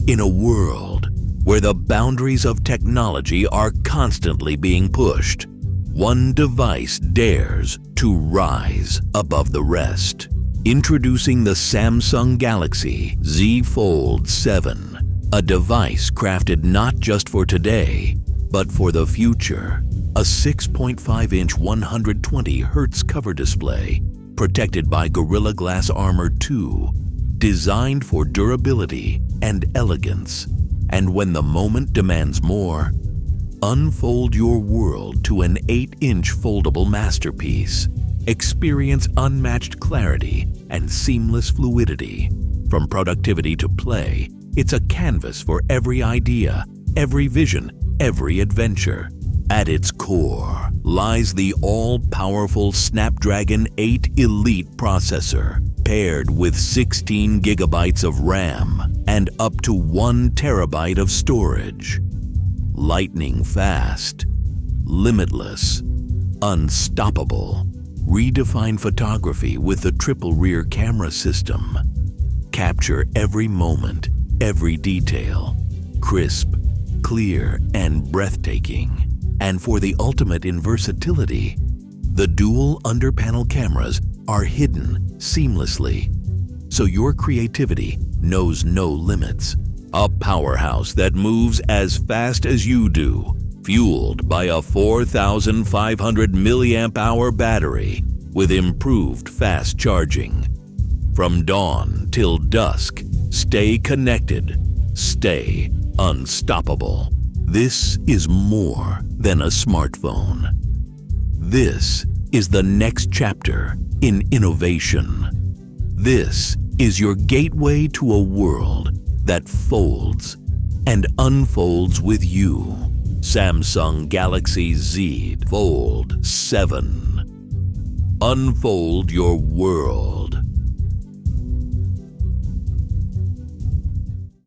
In a world where the boundaries of technology are constantly being pushed, one device dares to rise above the rest. Introducing the Samsung Galaxy Z Fold 7, a device crafted not just for today, but for the future. A 6.5-inch 120Hz cover display, protected by Gorilla Glass Armor 2, designed for durability and elegance. And when the moment demands more, unfold your world to an 8-inch foldable masterpiece. Experience unmatched clarity and seamless fluidity. From productivity to play, it's a canvas for every idea, every vision, every adventure. At its core lies the all-powerful Snapdragon 8 Elite processor, paired with 16 gigabytes of RAM and up to 1 terabyte of storage. Lightning fast, limitless, unstoppable. Redefine photography with the triple rear camera system. Capture every moment, every detail, crisp, clear, and breathtaking. And for the ultimate in versatility, the dual under-panel cameras are hidden seamlessly, so your creativity knows no limits. A powerhouse that moves as fast as you do, fueled by a 4,500 milliamp hour battery with improved fast charging. From dawn till dusk, stay connected, stay unstoppable. This is more than a smartphone. This is the next chapter in innovation. This is your gateway to a world that folds and unfolds with you. Samsung Galaxy Z Fold 7. Unfold your world.